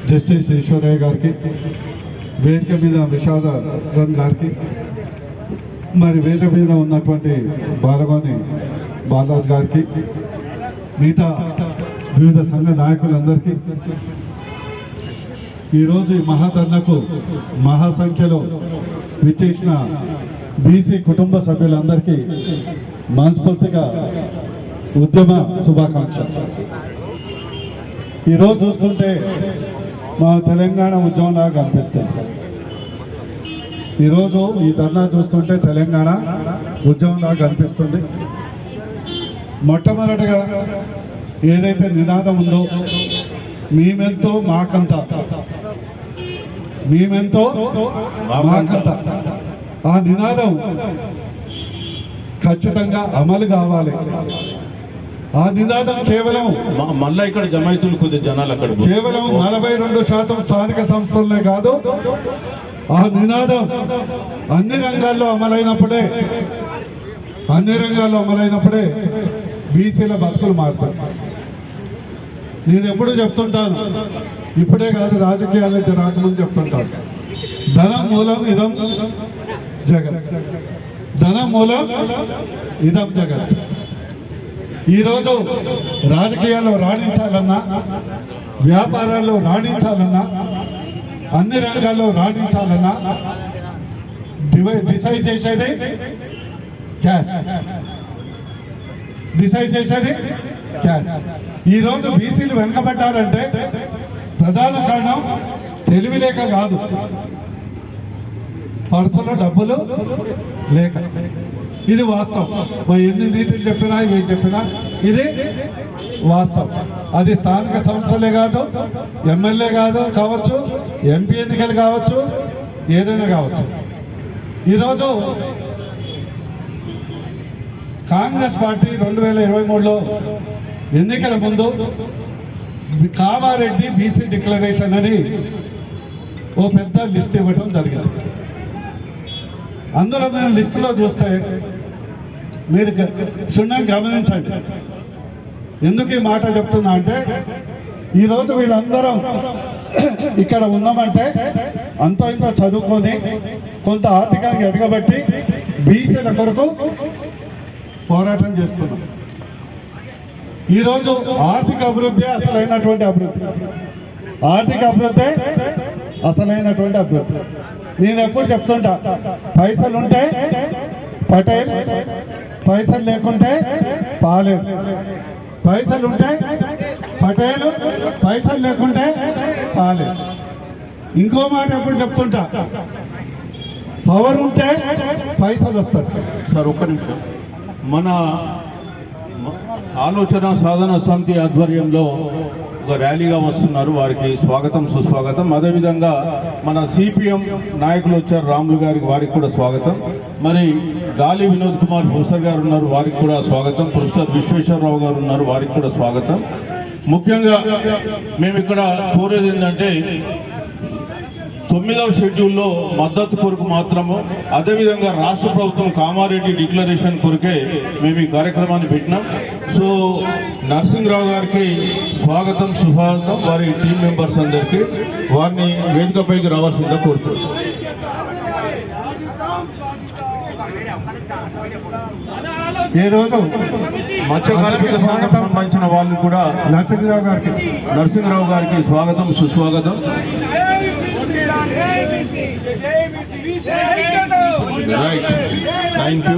Justice Eshwaraiah గారికి, వేదిక మీద విషాదన్ గారికి, మరి వేదిక మీద ఉన్నటువంటి బాలగోని బాలరాజు గారికి, మిగతా వివిధ సంఘ నాయకులందరికీ, ఈరోజు ఈ మహాధర్నకు మహాసంఖ్యలో విచ్చేసిన బీసీ కుటుంబ సభ్యులందరికీ మనస్ఫూర్తిగా ఉద్యమ శుభాకాంక్ష. ఈరోజు చూస్తుంటే మా తెలంగాణ ఉద్యమంలాగా కనిపిస్తుంది. ఈరోజు ఈ ధర్నా చూస్తుంటే తెలంగాణ ఉద్యమంలాగా కనిపిస్తుంది. మొట్టమొదటిగా ఏదైతే నినాదం ఉందో, మేమెంతో మాకంత, మేమెంతో మాకంత, ఆ నినాదం ఖచ్చితంగా అమలు కావాలి. ఆ నినాదం కేవలం మళ్ళా ఇక్కడ జమాయితులు కొద్ది జనాలు అక్కడ కేవలం 42% స్థానిక సంస్థలనే కాదు, ఆ నినాదం అన్ని రంగాల్లో అమలైనప్పుడే బీసీల బతుకులు మారుతాయి. నేను ఎప్పుడు చెప్తుంటాను, ఇప్పుడే కాదు రాజకీయాలైతే రాకముందు చెప్తుంటాను, ధనం మూలం ఇదం జగత్, ధనం మూలం ఇదం జగత్. ఈరోజు రాజకీయాల్లో రాణించాలన్నా, వ్యాపారాల్లో రాణించాలన్నా, అన్ని రంగాల్లో రాణించాలన్నా డిసైడ్ చేసేది క్యాష్, డిసైడ్ చేసేది క్యాష్. ఈరోజు బీసీలు వెనుకబడ్డారంటే ప్రధాన కారణం తెలివి లేక కాదు, పర్సులో డబ్బులు లేక. ఇది వాస్తవం. మరి ఎన్ని నీతులు చెప్పినా ఏం చెప్పినా ఇది వాస్తవం. అది స్థానిక సంస్థలే కాదు, ఎమ్మెల్యే కావచ్చు, ఎంపీ ఎన్నికలు కావచ్చు, ఏదైనా కావచ్చు. ఈరోజు కాంగ్రెస్ పార్టీ 2023లో ఎన్నికల ముందు కామారెడ్డి బీసీ డిక్లరేషన్ అని ఓ పెద్ద లిస్ట్ ఇవ్వడం జరిగింది. అందులో నేను లిస్టులో చూస్తే మీరు క్షుణ్ణంగా గమనించండి. ఎందుకు ఈ మాట చెప్తున్నా అంటే, ఈరోజు వీళ్ళందరం ఇక్కడ ఉన్నామంటే అంత ఇంత చదువుకొని కొంత ఆర్థికంగా ఎదగబట్టి బీసీల కొరకు పోరాటం చేస్తున్నాం. ఈరోజు ఆర్థిక అభివృద్ధి అసలైనటువంటి అభివృద్ధి, అసలైనటువంటి అభివృద్ధి. నేను ఎప్పుడు చెప్తుంటా, పైసలుంటే పటేల్, పైసలు లేకుంటే పాలేరు. పైసలుంటే పటేలు, పైసలు లేకుంటే పాలేరు. ఇంకో మాట ఎప్పుడు చెప్తుంటా, పవర్ ఉంటే పైసలు వస్తాయి. సార్ ఒక్క నిమిషం. మన ఆలోచన సాధన సమితి ఆధ్వర్యంలో ఒక ర్యాలీగా వస్తున్నారు, వారికి స్వాగతం సుస్వాగతం. అదేవిధంగా మన సిపిఎం నాయకులు వచ్చారు, రాములు గారికి, వారికి కూడా స్వాగతం. మరి గాలి వినోద్ కుమార్ ప్రొఫెసర్ గారు ఉన్నారు, వారికి కూడా స్వాగతం. ప్రొఫెసర్ విశ్వేశ్వరరావు గారు ఉన్నారు, వారికి కూడా స్వాగతం. ముఖ్యంగా మేము ఇక్కడ కోరేది ఏంటంటే, 9వ షెడ్యూల్లో మద్దతు కొరకు మాత్రము, అదేవిధంగా రాష్ట్ర ప్రభుత్వం కామారెడ్డి డిక్లరేషన్ కొరకే మేము ఈ కార్యక్రమాన్ని పెట్టినాం. సో నరసింహరావు గారికి స్వాగతం సుస్వాగతం, వారి టీం మెంబర్స్ అందరికీ. వారిని వేదికపైకి రావాల్సిందిగా కోరుతున్నాం. ఈ రోజు మత్స్యకార్మిక సంఘం సంబంధించిన వాళ్ళు కూడా నరసింహరావు గారికి స్వాగతం సుస్వాగతం. Right, thank you.